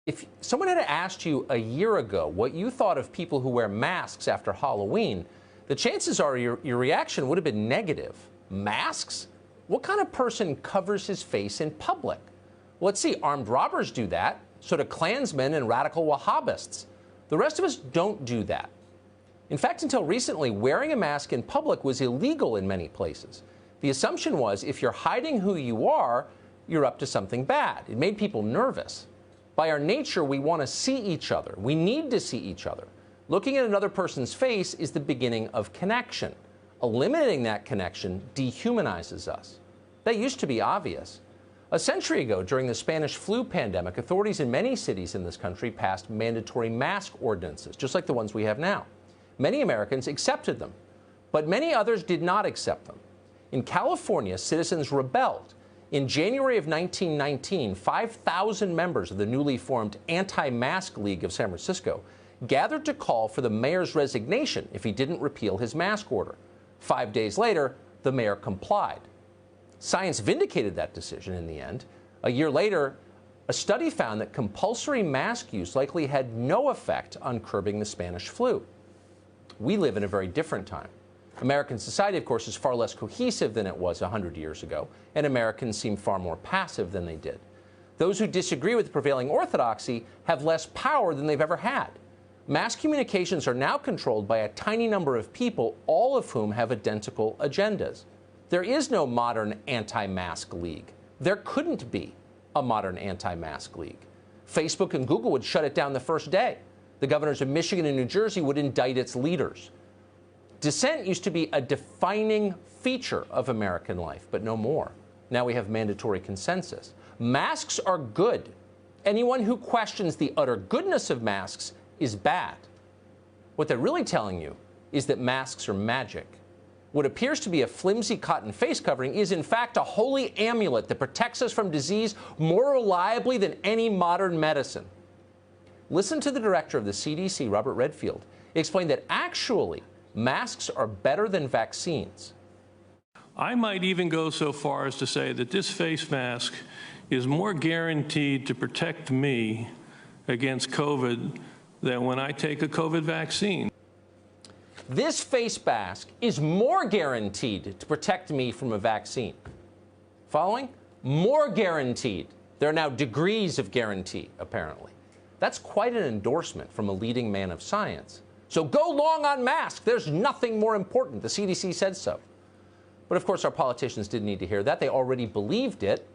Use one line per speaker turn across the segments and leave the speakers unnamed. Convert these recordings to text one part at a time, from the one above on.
If someone had asked you a year ago what you thought of people who wear masks after Halloween, the chances are your reaction would have been negative. Masks? What kind of person covers his face in public? Well, let's see, armed robbers do that. So do Klansmen and radical Wahhabists. The rest of us don't do that. In fact, until recently, wearing a mask in public was illegal in many places. The assumption was if you're hiding who you are, you're up to something bad. It made people nervous. By our nature, we want to see each other. We need to see each other. Looking at another person's face is the beginning of connection. Eliminating that connection dehumanizes us. That used to be obvious. A century ago, during the Spanish flu pandemic, authorities in many cities in this country passed mandatory mask ordinances, just like the ones we have now. Many Americans accepted them, but many others did not accept them. In California, citizens rebelled. In January of 1919, 5,000 members of the newly formed Anti-Mask League of San Francisco gathered to call for the mayor's resignation if he didn't repeal his mask order. 5 days later, the mayor complied. Science vindicated that decision in the end. A year later, a study found that compulsory mask use likely had no effect on curbing the Spanish flu. We live in a very different time. American society, of course, is far less cohesive than it was 100 years ago, and Americans seem far more passive than they did. Those who disagree with the prevailing orthodoxy have less power than they've ever had. Mass communications are now controlled by a tiny number of people, all of whom have identical agendas. There is no modern anti-mask league. There couldn't be a modern anti-mask league. Facebook and Google would shut it down the first day. The governors of Michigan and New Jersey would indict its leaders. Dissent used to be a defining feature of American life, but no more. Now we have mandatory consensus. Masks are good. Anyone who questions the utter goodness of masks is bad. What they're really telling you is that masks are magic. What appears to be a flimsy cotton face covering is, in fact, a holy amulet that protects us from disease more reliably than any modern medicine. Listen to the director of the CDC, Robert Redfield, explain that actually masks are better than vaccines.
I might even go so far as to say that this face mask is more guaranteed to protect me against COVID than when I take a COVID vaccine.
This face mask is more guaranteed to protect me from a vaccine. Following? More guaranteed. There are now degrees of guarantee, apparently. That's quite an endorsement from a leading man of science. So go long on masks. There's nothing more important. The CDC said so. But of course, our politicians didn't need to hear that. They already believed it.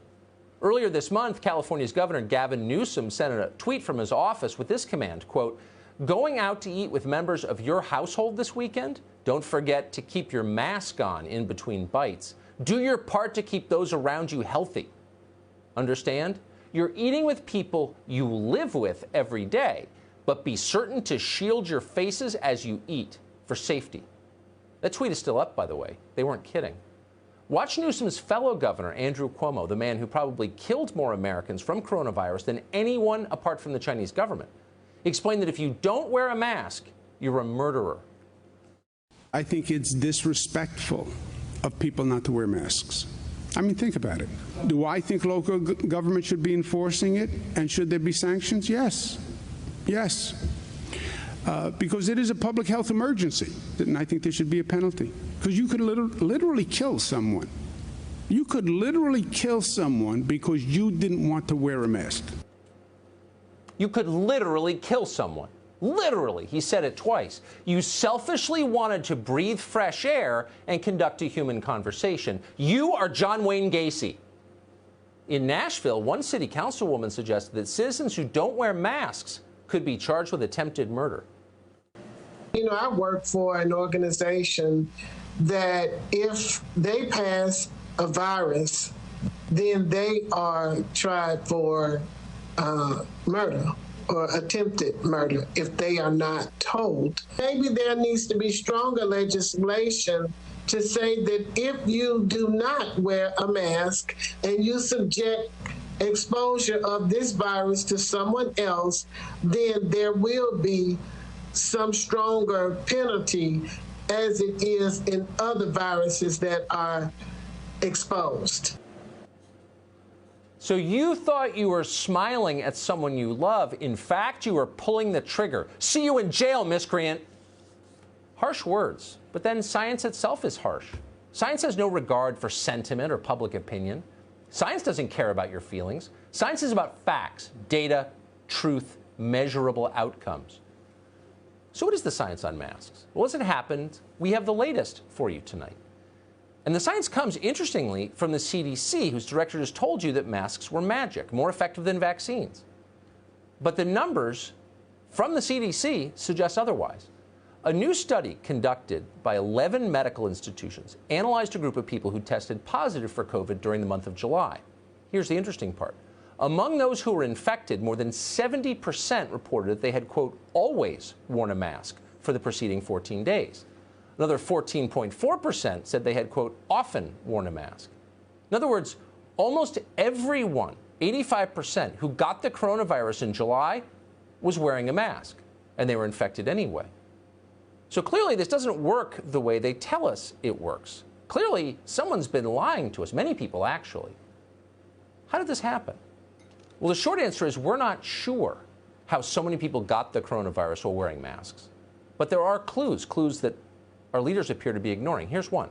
Earlier this month, California's Governor Gavin Newsom sent a tweet from his office with this command, quote, "Going out to eat with members of your household this weekend? Don't forget to keep your mask on in between bites. Do your part to keep those around you healthy." Understand? You're eating with people you live with every day, but be certain to shield your faces as you eat for safety. That tweet is still up, by the way. They weren't kidding. Watch Newsom's fellow governor, Andrew Cuomo, the man who probably killed more Americans from coronavirus than anyone apart from the Chinese government, explain that if you don't wear a mask, you're a murderer.
I think it's disrespectful of people not to wear masks. I mean, think about it. Do I think local government should be enforcing it? And should there be sanctions? Yes. Yes. Because it is a public health emergency. And I think there should be a penalty. Because you could literally kill someone. You could literally kill someone because you didn't want to wear a mask.
You could literally kill someone. Literally, he said it twice. You selfishly wanted to breathe fresh air and conduct a human conversation. You are John Wayne Gacy. In Nashville, one city councilwoman suggested that citizens who don't wear masks could be charged with attempted murder.
You know, I work for an organization that if they pass a virus, then they are tried for murder or attempted murder if they are not told. Maybe there needs to be stronger legislation to say that if you do not wear a mask and you subject exposure of this virus to someone else, then there will be some stronger penalty as it is in other viruses that are exposed.
So you thought you were smiling at someone you love. In fact, you were pulling the trigger. See you in jail, miscreant. Harsh words, but then science itself is harsh. Science has no regard for sentiment or public opinion. Science doesn't care about your feelings. Science is about facts, data, truth, measurable outcomes. So what is the science on masks? Well, as it happened, we have the latest for you tonight. And the science comes, interestingly, from the CDC, whose director just told you that masks were magic, more effective than vaccines. But the numbers from the CDC suggest otherwise. A new study conducted by 11 medical institutions analyzed a group of people who tested positive for COVID during the month of July. Here's the interesting part. Among those who were infected, more than 70% reported that they had, quote, always worn a mask for the preceding 14 days. Another 14.4% said they had, quote, often worn a mask. In other words, almost everyone, 85%, who got the coronavirus in July was wearing a mask, and they were infected anyway. So clearly this doesn't work the way they tell us it works. Clearly someone's been lying to us, many people actually. How did this happen? Well, the short answer is we're not sure how so many people got the coronavirus while wearing masks. But there are clues that our leaders appear to be ignoring. Here's one.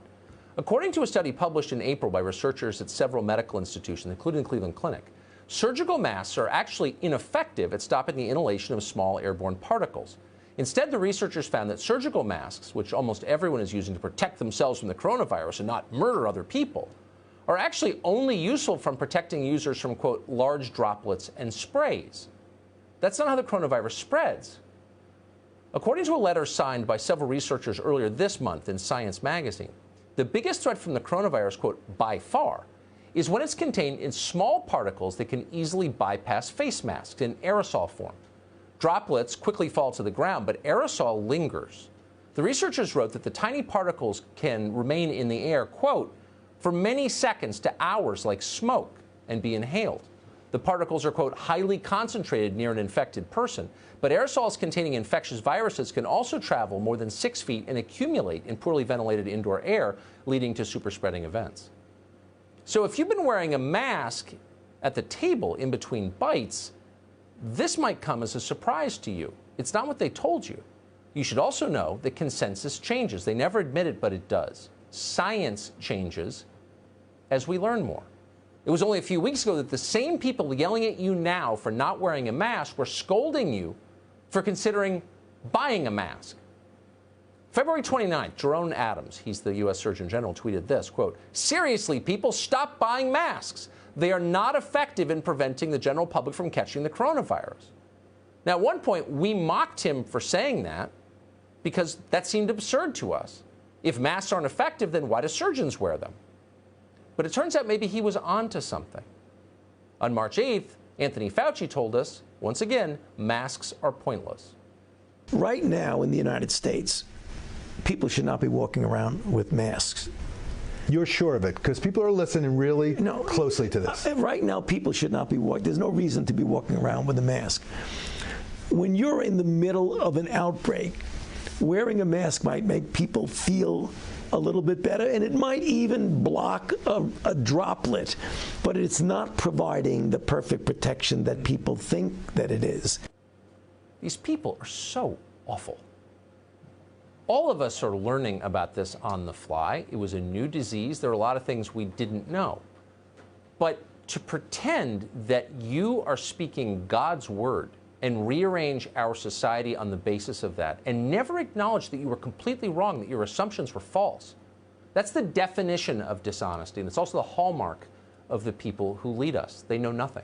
According to a study published in April by researchers at several medical institutions, including the Cleveland Clinic, surgical masks are actually ineffective at stopping the inhalation of small airborne particles. Instead, the researchers found that surgical masks, which almost everyone is using to protect themselves from the coronavirus and not murder other people, are actually only useful from protecting users from, quote, large droplets and sprays. That's not how the coronavirus spreads. According to a letter signed by several researchers earlier this month in Science magazine, the biggest threat from the coronavirus, quote, by far, is when it's contained in small particles that can easily bypass face masks in aerosol form. Droplets quickly fall to the ground, but aerosol lingers. The researchers wrote that the tiny particles can remain in the air, quote, for many seconds to hours like smoke and be inhaled. The particles are, quote, highly concentrated near an infected person, but aerosols containing infectious viruses can also travel more than 6 feet and accumulate in poorly ventilated indoor air, leading to superspreading events. So if you've been wearing a mask at the table in between bites, this might come as a surprise to you. It's not what they told you. You should also know that consensus changes. They never admit it, but it does. Science changes as we learn more. It was only a few weeks ago that the same people yelling at you now for not wearing a mask were scolding you for considering buying a mask. February 29th, Jerome Adams, he's the U.S. Surgeon General, tweeted this, quote, seriously, people, stop buying masks. They are not effective in preventing the general public from catching the coronavirus. Now, at one point, we mocked him for saying that because that seemed absurd to us. If masks aren't effective, then why do surgeons wear them? But it turns out maybe he was onto something. On March 8th, Anthony Fauci told us, once again, masks are pointless.
Right now in the United States, people should not be walking around with masks.
You're sure of it? Because people are listening really closely to this.
Right now, people should not be walking. There's no reason to be walking around with a mask. When you're in the middle of an outbreak, wearing a mask might make people feel a little bit better, and it might even block a droplet, but it's not providing the perfect protection that people think that it is.
These people are so awful. All of us are learning about this on the fly. It was a new disease. There are a lot of things we didn't know. But to pretend that you are speaking God's word and rearrange our society on the basis of that, and never acknowledge that you were completely wrong, that your assumptions were false. That's the definition of dishonesty, and it's also the hallmark of the people who lead us. They know nothing.